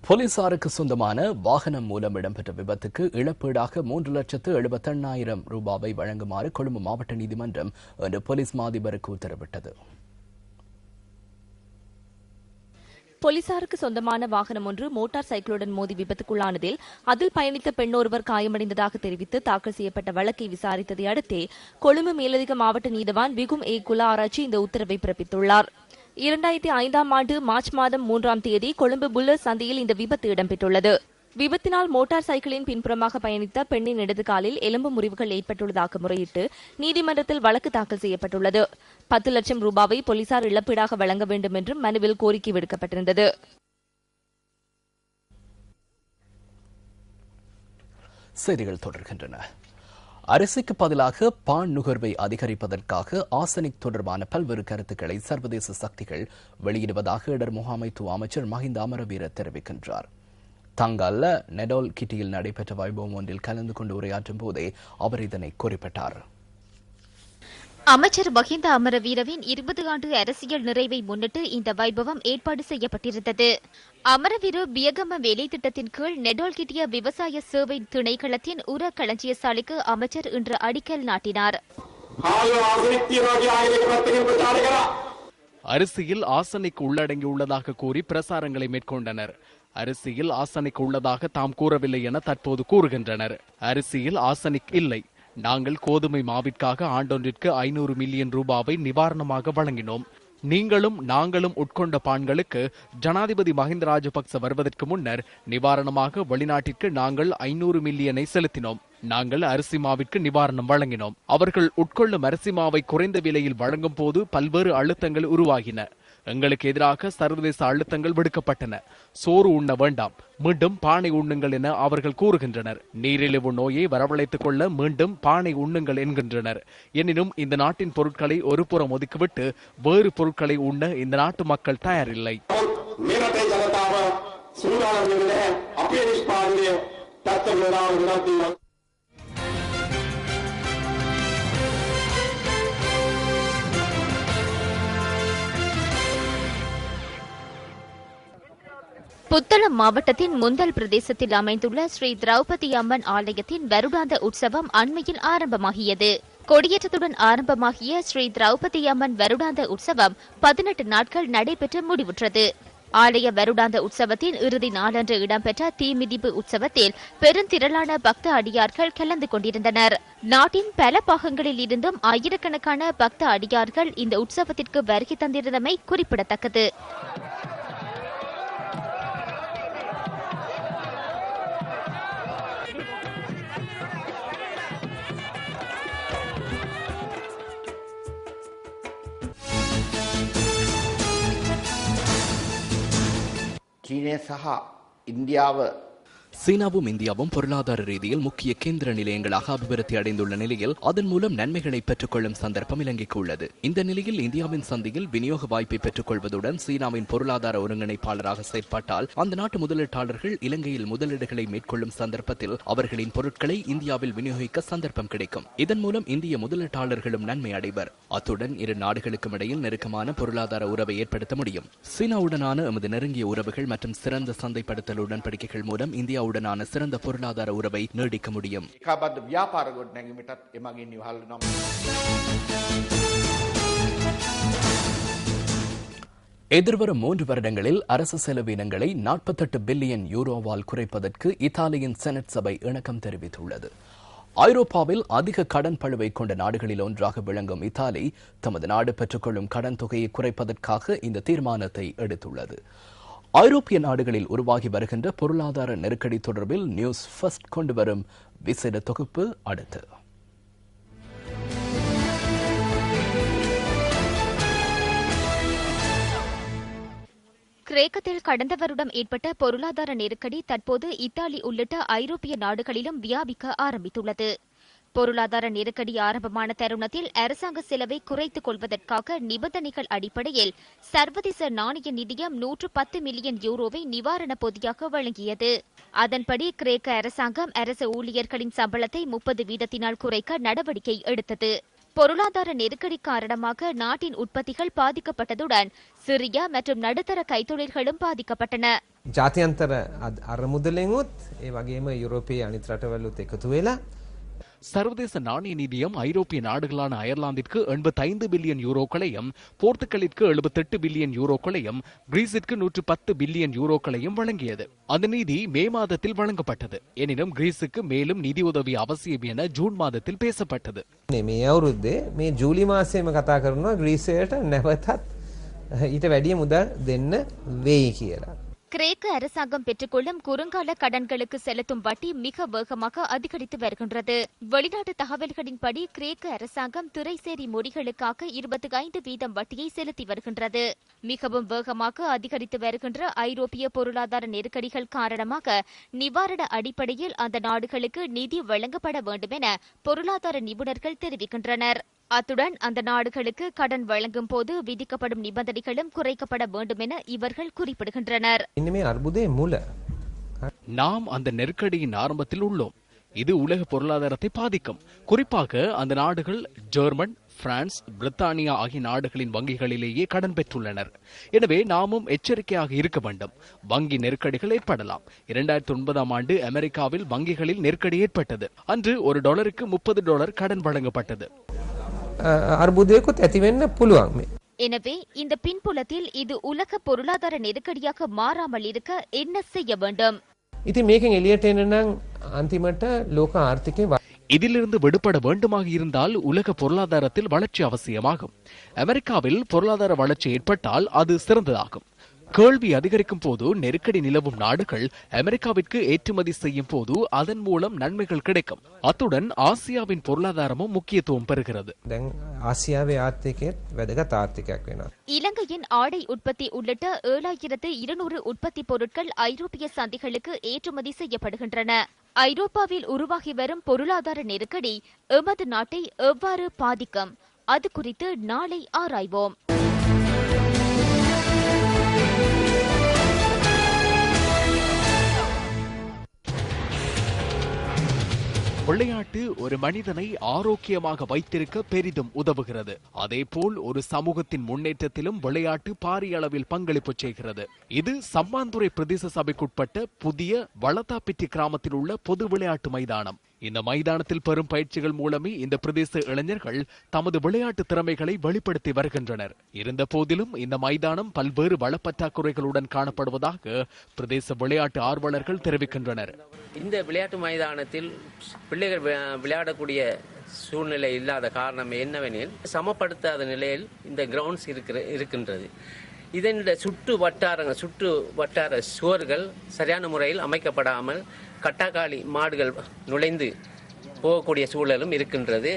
போலீசாருக்கு சொந்தமான வாகனம் மூலம் இடம்பெற்ற விபத்துக்கு இழப்பீடாக 3,78,000 ரூபாவை வழங்குமாறு கொழும்பு மாவட்ட நீதிமன்றம் இன்று போலீஸ் மாதிபருக்கு உத்தரவிட்டது. போலீசாருக்கு சொந்தமான வாகனம் ஒன்று மோட்டார் சைக்கிளுடன் மோதி விபத்துக்குள்ளானதில் அதில் பயணித்த பெண்ணொருவர் காயமடைந்ததாக தெரிவித்து தாக்கல் செய்யப்பட்ட வழக்கை விசாரித்ததை அடுத்தே கொழும்பு மேலதிக மாவட்ட நீதவான் விகும் ஏ குலா ஆராய்ச்சி இந்த உத்தரவை பிறப்பித்துள்ளார். 2005ஆம் ஆண்டு மார்ச் மாதம் 3ஆம் தேதி கொழும்பு புல்லர் சந்தையில் இந்த விபத்து இடம்பெற்றுள்ளது. விபத்தினால் மோட்டார் சைக்கிளின் பின்புறமாக பயணித்த பெண்ணின் இடது காலில் எலும்பு முறிவுகள் ஏற்பட்டுள்ளதாக முறையிட்டு நீதிமன்றத்தில் வழக்கு தாக்கல் செய்யப்பட்டுள்ளது. 10 லட்சம் ரூபாவை போலீசார் இழப்பீடாக வழங்க வேண்டும் என்றும் மனுவில் கோரிக்கை விடுக்கப்பட்டிருந்தது. செய்திகள் தொடர்கின்றன. அரிசிக்கு பதிலாக பான் நுகர்வை அதிகரிப்பதற்காக ஆர்சனிக் தொடர்பான பல்வேறு கருத்துக்களை சர்வதேச சக்திகள் வெளியிடுவதாக இடர் முகாமைத்துவ அமைச்சர் மஹிந்த அமரவீர தெரிவிக்கின்றார். தங்கல்ல நெடோல் கிட்டியில் நடைபெற்ற வைபவம் ஒன்றில் கலந்து கொண்டு உரையாற்றும் போதே அவர் இதனை குறிப்பிட்டார். அமைச்சர் மஹிந்த அமரவீரவின் 20 ஆண்டு அரசியல் நிறைவை முன்னிட்டு இந்த வைபவம் ஏற்பாடு செய்யப்பட்டிருந்தது. அமரவீர பியகம வேலை திட்டத்தின் கீழ் நெடோல் கிட்டிய விவசாய சேவை திணைக்களத்தின் உர களஞ்சிய சாலைக்கு அமைச்சர் இன்று அடிக்கல் நாட்டினார். அரிசியில் ஆர்சனிக் உள்ளடங்கியுள்ளதாக கூறி பிரசாரங்களை மேற்கொண்டனர். அரிசியில் ஆர்சனிக் உள்ளதாக தாம் கூறவில்லை என தற்போது கூறுகின்றனர். அரிசியில் ஆர்சனிக் இல்லை. நாங்கள் கோதுமை மாவிற்காக ஆண்டொன்றிற்கு 500 மில்லியன் ரூபாவை நிவாரணமாக வழங்கினோம். நீங்களும் நாங்களும் உட்கொண்ட பான்களுக்கு ஜனாதிபதி மஹிந்த ராஜபக்ச வருவதற்கு முன்னர் நிவாரணமாக வெளிநாட்டிற்கு நாங்கள் 500 மில்லியனை செலுத்தினோம். நாங்கள் அரிசி மாவிற்கு நிவாரணம் வழங்கினோம். அவர்கள் உட்கொள்ளும் அரிசி மாவை குறைந்த விலையில் வழங்கும் போது பல்வேறு அழுத்தங்கள் உருவாகின. எங்களுக்கு எதிராக சர்வதேச அழுத்தங்கள் விடுக்கப்பட்டன. சோறு உண்ண வேண்டாம், மீண்டும் பானை உண்ணுங்கள் என அவர்கள் கூறுகின்றனர். நீரிழிவு நோயை வரவழைத்துக் கொள்ள மீண்டும் பானை உண்ணுங்கள் என்கின்றனர். எனினும் இந்த நாட்டின் பொருட்களை ஒரு புறம் ஒதுக்கிவிட்டு வேறு பொருட்களை உண்ண இந்த நாட்டு மக்கள் தயாரில்லை. புத்தளம் மாவட்டத்தின் முந்தல் பிரதேசத்தில் அமைந்துள்ள ஸ்ரீ திரௌபதி அம்மன் ஆலயத்தின் வருடாந்த உற்சவம் அண்மையில் ஆரம்பமாகியது. கொடியேற்றத்துடன் ஆரம்பமாகிய ஸ்ரீ திரௌபதி அம்மன் வருடாந்த உற்சவம் 18 நாட்கள் நடைபெற்று முடிவுற்றது. ஆலய வருடாந்த உற்சவத்தின் இறுதி நாளன்று இடம்பெற்ற தீமிதிப்பு உற்சவத்தில் பெருந்திரளான பக்த அடியார்கள் கலந்து கொண்டிருந்தனர். நாட்டின் பல பாகங்களில் இருந்தும் ஆயிரக்கணக்கான பக்த அடியார்கள் இந்த உற்சவத்திற்கு வருகை தந்திருந்தமை குறிப்பிடத்தக்கது. சீனாவும் இந்தியாவும் பொருளாதார ரீதியில் முக்கிய கேந்திர நிலையங்களாக அபிவிருத்தி அடைந்துள்ள நிலையில் அதன் மூலம் நன்மைகளை பெற்றுக்கொள்ளும் சந்தர்ப்பம் இலங்கைக்கு உள்ளது. இந்த நிலையில் இந்தியாவின் சந்தையில் விநியோக வாய்ப்பை பெற்றுக் கொள்வதுடன் சீனாவின் பொருளாதார ஒருங்கிணைப்பாளராக செயற்பட்டால் அந்த நாட்டு முதலீட்டாளர்கள் இலங்கையில் முதலீடுகளை மேற்கொள்ளும் சந்தர்ப்பத்தில் அவர்களின் பொருட்களை இந்தியாவில் விநியோகிக்க சந்தர்ப்பம் கிடைக்கும். இதன் மூலம் இந்திய முதலீட்டாளர்களும் நன்மை அடைவர். அத்துடன் இரு நாடுகளுக்கும் இடையில் நெருக்கமான பொருளாதார உறவை ஏற்படுத்த முடியும். சீனாவுடனான எமது நெருங்கிய உறவுகள் மற்றும் சிறந்த சந்தைப்படுத்தல் உடன்படிக்கைகள் மூலம் இந்தியா உடனான சிறந்த பொருளாதார உறவை நீடிக்க முடியும். எதிர்வரும் 3 வருடங்களில் அரசு செலவினங்களை 48 பில்லியன் யூரோவால் குறைப்பதற்கு இத்தாலியின் செனட் சபை இணக்கம் தெரிவித்துள்ளது. ஐரோப்பாவில் அதிக கடன் பளுவை கொண்ட நாடுகளில் ஒன்றாக விளங்கும் இத்தாலி தமது நாடு பெற்றுக்கொள்ளும் கடன் தொகையை குறைப்பதற்காக இந்த தீர்மானத்தை எடுத்துள்ளது. ஐரோப்பிய நாடுகளில் உருவாகி வருகின்ற பொருளாதார நெருக்கடி தொடர்பில் நியூஸ் ஃபர்ஸ்ட் கொண்டு வரும் விசேட தொகுப்பு அடுத்து. கிரேக்கத்தில் கடந்த வருடம் ஏற்பட்ட பொருளாதார நெருக்கடி தற்போது இத்தாலி உள்ளிட்ட ஐரோப்பிய நாடுகளிலும் வியாபிக்க ஆரம்பித்துள்ளது. பொருளாதார நெருக்கடி ஆரம்பமான தருணத்தில் அரசாங்க செலவை குறைத்துக் கொள்வதற்காக நிபந்தனைகள் அடிப்படையில் சர்வதேச நாணய நிதியம் 110 மில்லியன் யூரோவை நிவாரண பொதியாக வழங்கியது. அதன்படி கிரேக்க அரசாங்கம் அரசு ஊழியர்களின் சம்பளத்தை 30 வீதத்தினால் குறைக்க நடவடிக்கை எடுத்தது. பொருளாதார நெருக்கடி காரணமாக நாட்டின் உற்பத்திகள் பாதிக்கப்பட்டதுடன் சிறிய மற்றும் நடுத்தர கைத்தொழில்களும் பாதிக்கப்பட்டன. ජාත්‍යන්තර අරමුදලෙන්ුත් ඒ වගේම යුරෝපයේ අනිත් රටවලුත් එකතු වෙලා சர்வதேச நாணய நிதியம் ஐரோப்பிய நாடுகளான அயர்லாந்திற்கு 85 பில்லியன் யூரோக்களையும், போர்த்துகலிற்கு 78 பில்லியன் யூரோக்களையும், கிரீஸிற்கு 110 பில்லியன் யூரோக்களையும் வழங்கியது. அந்த நிதி மே மாதத்தில் வழங்கப்பட்டது. எனினும் கிரீஸுக்கு மேலும் நிதி உதவி அவசியம் என ஜூன் மாதத்தில் பேசப்பட்டது. මේ අවුරුද්දේ මේ ජූලි මාසයේම කතා කරනවා ග්‍රීසයට නැවතත් ඊට වැඩිය මුදල් දෙන්න වෙයි කියලා. கிரேக்க அரசாங்கம் பெற்றுக்கொள்ளும் குறுங்கால கடன்களுக்கு செலுத்தும் வட்டி மிக வேகமாக அதிகரித்து வருகின்றது. வெளிநாட்டு தகவல்களின்படி கிரேக்க அரசாங்கம் திரைசேரி மொழிகளுக்காக 25% வட்டியை செலுத்தி வருகின்றது. மிகவும் வேகமாக அதிகரித்து வருகின்ற ஐரோப்பிய பொருளாதார நெருக்கடிகள் காரணமாக நிவாரண அடிப்படையில் அந்த நாடுகளுக்கு நிதி வழங்கப்பட வேண்டும் என பொருளாதார நிபுணர்கள் தெரிவிக்கின்றனர். அத்துடன் அந்த நாடுகளுக்கு கடன் வழங்கும் போது விதிக்கப்படும் நிபந்தனைகளும் குறைக்கப்பட வேண்டும் என இவர்கள் குறிப்பிடுகின்றனர். ඉන්නේ මේ අර්බුදයේ මුල. நாம் அந்த நெருக்கடியின் ஆரம்பத்தில் உள்ளோம். இது உலக பொருளாதாரத்தை பாதிக்கும். குறிப்பாக அந்த நாடுகள் ஜெர்மன், பிரான்ஸ், பிரித்தானியா ஆகிய நாடுகளின் வங்கிகளிலேயே கடன் பெற்றுள்ளனர். எனவே நாமும் எச்சரிக்கையாக இருக்க வேண்டும். வங்கி நெருக்கடிகள் ஏற்படலாம். 2009ஆம் ஆண்டு அமெரிக்காவில் வங்கிகளில் நெருக்கடி ஏற்பட்டது. அன்று $1க்கு $30 கடன் வழங்கப்பட்டது. අර්බුදයකුත් ඇති වෙන්න පුළුවන්. எனவே இந்த பின்புலத்தில் இது உலக பொருளாதார நெருக்கடியாக மாறாமல் இருக்க என்ன செய்ய வேண்டும்? ඉතින් මේකෙන් එළියට එන්න නම් අන්තිමට ලෝක ආර්ථිකය இதிலிருந்து விடுபட வேண்டுமாக இருந்தால் உலக பொருளாதாரத்தில் வளர்ச்சி அவசியமாகும். அமெரிக்காவில் பொருளாதார வளர்ச்சி ஏற்பட்டால் அது சிறந்ததாகும். கேள்வி அதிகரிக்கும் போது நெருக்கடி நிலவும் நாடுகள் அமெரிக்காவிற்கு ஏற்றுமதி செய்யும் போது அதன் மூலம் நன்மைகள் கிடைக்கும். அத்துடன் ஆசியாவின் பொருளாதாரமும் முக்கியத்துவம் பெறுகிறது. දැන් ආසියාවේ ආර්ථිකයත් වැදගත් ආර්ථිකයක් වෙනවා. இலங்கையின் ஆடை உற்பத்தி உள்ளிட்ட 7200 உற்பத்தி பொருட்கள் ஐரோப்பிய சந்தைகளுக்கு ஏற்றுமதி செய்யப்படுகின்றன. ஐரோப்பாவில் உருவாகி வரும் பொருளாதார நெருக்கடி எமது நாட்டை எவ்வாறு பாதிக்கும்? அது குறித்து நாளை ஆராய்வோம். விளையாட்டு ஒரு மனிதனை ஆரோக்கியமாக வைத்திருக்க பெரிதும் உதவுகிறது. அதேபோல் ஒரு சமூகத்தின் முன்னேற்றத்திலும் விளையாட்டு பாரிய அளவில் பங்களிப்பு செய்கிறது. இது சம்மாந்துறை பிரதேச சபைக்குட்பட்ட புதிய வளத்தாப்பிட்டி கிராமத்தில் உள்ள பொது விளையாட்டு மைதானம். இந்த மைதானத்தில் பெறும் பயிற்சிகள் மூலமே இந்த பிரதேச இளைஞர்கள் தமது விளையாட்டு திறமைகளை வெளிப்படுத்தி வருகின்றனர். இருந்த போதிலும் இந்த மைதானம் பல்வேறு வளப்பற்றாக்குறைகளுடன் காணப்படுவதாக பிரதேச விளையாட்டு ஆர்வலர்கள் தெரிவிக்கின்றனர். இந்த விளையாட்டு மைதானத்தில் பிள்ளைகள் விளையாடக்கூடிய சூழ்நிலை இல்லாத காரணம் என்னவெனில் சமப்படுத்தாத நிலையில் இந்த கிரவுண்ட்ஸ் இருக்கின்றது. இதன் சுற்று வட்டார சுவர்கள் சரியான முறையில் அமைக்கப்படாமல் கட்டாக்காளி மாடுகள் நுழைந்து போகக்கூடிய சூழலும் இருக்கின்றது.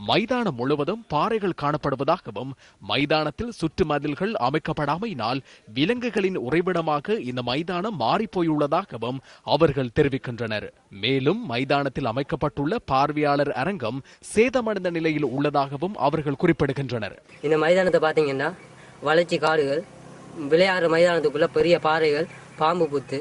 மைதானம் முழுவதும் பாறைகள் காணப்படுவதாகவும் மைதானத்தில் சுற்று மதில்கள் அமைக்கப்படாமையினால் விலங்குகளின் உறைவிடமாக இந்த மைதானம் மாறிப்போயுள்ளதாகவும் அவர்கள் தெரிவிக்கின்றனர். மேலும் மைதானத்தில் அமைக்கப்பட்டுள்ள பார்வையாளர் அரங்கம் சேதமடைந்த நிலையில் உள்ளதாகவும் அவர்கள் குறிப்பிடுகின்றனர். இந்த மைதானத்தை பார்த்தீங்கன்னா வளர்ச்சி காடுகள், விளையாடுற மைதானத்துக்குள்ள பெரிய பாறைகள், பாம்பு புத்து,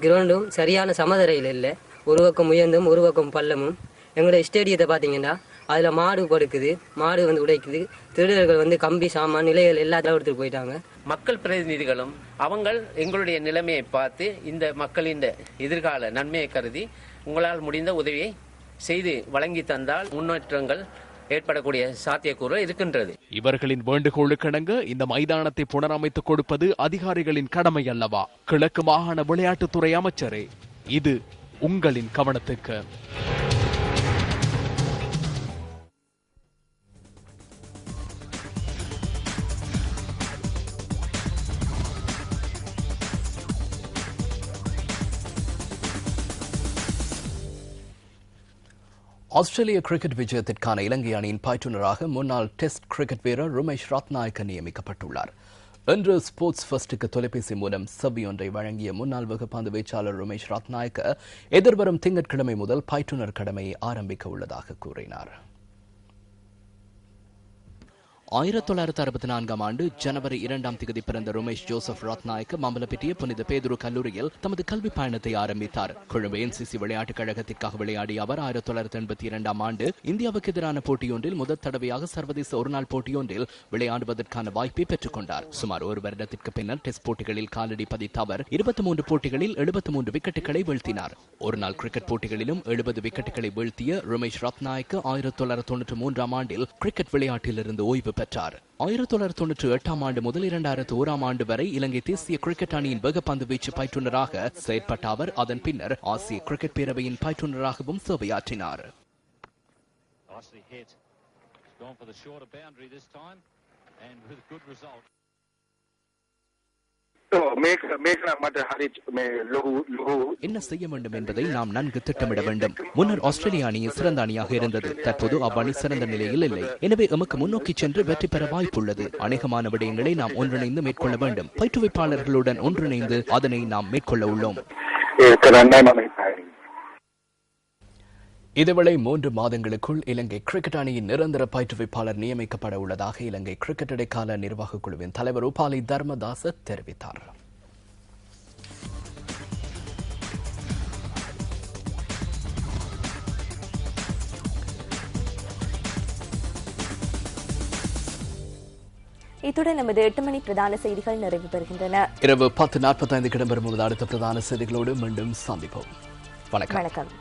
கிரவுண்டும் சரியான சமதரையில் இல்லை. ஒரு பக்கம் உயர்ந்தும் ஒரு பக்கம் பள்ளமும். எங்களோட ஸ்டேடியத்தை பார்த்தீங்கன்னா அதில் மாடு படுக்குது, மாடு உடைக்குது, திருடர்கள் கம்பி சாமான் நிலைகள் எல்லாத்தையும் எடுத்துட்டு போயிட்டாங்க. மக்கள் பிரதிநிதிகளும் அவங்கள் எங்களுடைய நிலைமையை பார்த்து இந்த மக்களின் எதிர்கால நன்மையை கருதி உங்களால் முடிந்த உதவியை செய்து வழங்கி தந்தால் முன்னேற்றங்கள் ஏற்படக்கூடிய சாத்தியக்கூறு இருக்கின்றது. இவர்களின் வேண்டுகோளுக்கிணங்க இந்த மைதானத்தை புனரமைத்துக் கொடுப்பது அதிகாரிகளின் கடமை அல்லவா? கிழக்கு மாகாண விளையாட்டுத்துறை அமைச்சரே, இது உங்களின் கவனத்துக்கு. ஆஸ்திரேலிய கிரிக்கெட் விஜயத்திற்கான இலங்கை அணியின் பயிற்றுநராக முன்னாள் டெஸ்ட் கிரிக்கெட் வீரர் ருமேஷ் ரத்நாயக்க நியமிக்கப்பட்டுள்ளார். இன்று ஸ்போர்ட்ஸ் ஃபர்ஸ்டுக்கு தொலைபேசி மூலம் செவ்வியொன்றை வழங்கிய முன்னாள் வெகுப்பந்து வீச்சாளர் ருமேஷ் ரத்நாயக்க எதிர்வரும் திங்கட்கிழமை முதல் பயிற்றுநர் கடமையை ஆரம்பிக்க உள்ளதாக கூறினார். 1964 ஆண்டு ஜனவரி 2ஆம் தேதி பிறந்த ரமேஷ் ஜோசப் ரத்நாயக்க மம்பலப்பிட்டிய புனித பேதுரு கல்லூரியில் தமது கல்வி பயணத்தை ஆரம்பித்தார். கொழும்பு NCC விளையாட்டுக் கழகத்திற்காக விளையாடிய அவர் 1982ஆம் ஆண்டு இந்தியாவுக்கு எதிரான போட்டியொன்றில் முதல் தடவையாக சர்வதேச ஒருநாள் போட்டியொன்றில் விளையாடுவதற்கான வாய்ப்பை பெற்றுக் கொண்டார். சுமார் ஒரு வருடத்திற்கு பின்னர் டெஸ்ட் போட்டிகளில் காலடி பதித்த அவர் 23 போட்டிகளில் 73 விக்கெட்டுகளை வீழ்த்தினார். ஒருநாள் கிரிக்கெட் போட்டிகளிலும் 70 விக்கெட்டுகளை வீழ்த்திய ரமேஷ் ரத்நாயக்க 1993ஆம் ஆண்டில் கிரிக்கெட் விளையாட்டிலிருந்து ஓய்வு பெற்றார். 1998ஆம் ஆண்டு முதல் 2001ஆம் ஆண்டு வரை இலங்கை தேசிய கிரிக்கெட் அணியின் வேகப்பந்து வீச்சு பயிற்றுநராக செயற்பட்ட அவர் அதன் பின்னர் ஆசிய கிரிக்கெட் பேரவையின் பயிற்றுநராகவும் சேவையாற்றினார். என்ன செய்ய வேண்டும் என்பதை நாம் நன்கு திட்டமிட வேண்டும். முன்னர் ஆஸ்திரேலிய அணி சிறந்த அணியாக இருந்தது. தற்போது அவ்வணி சிறந்த நிலையில் இல்லை. எனவே எமக்கு முன்னோக்கி சென்று வெற்றி பெற வாய்ப்புள்ளது. அநேகமான விடயங்களை நாம் ஒன்றிணைந்து மேற்கொள்ள வேண்டும். பயிற்றுவிப்பாளர்களுடன் ஒன்றிணைந்து அதனை நாம் மேற்கொள்ள உள்ளோம். இதேவேளை 3 மாதங்களுக்குள் இலங்கை கிரிக்கெட் அணியின் நிரந்தர பயிற்றுவிப்பாளர் நியமிக்கப்பட உள்ளதாக இலங்கை கிரிக்கெட் இடைக்கால நிர்வாக குழுவின் தலைவர் உபாலி தர்மதாச தெரிவித்தார். இத்துடன் நமது 8 மணி பிரதான செய்திகள் நிறைவு பெறுகின்றன. இரவு 10:45 இடம்பெறும் அடுத்த பிரதான செய்திகளோடு மீண்டும் சந்திப்போம். வணக்கம்.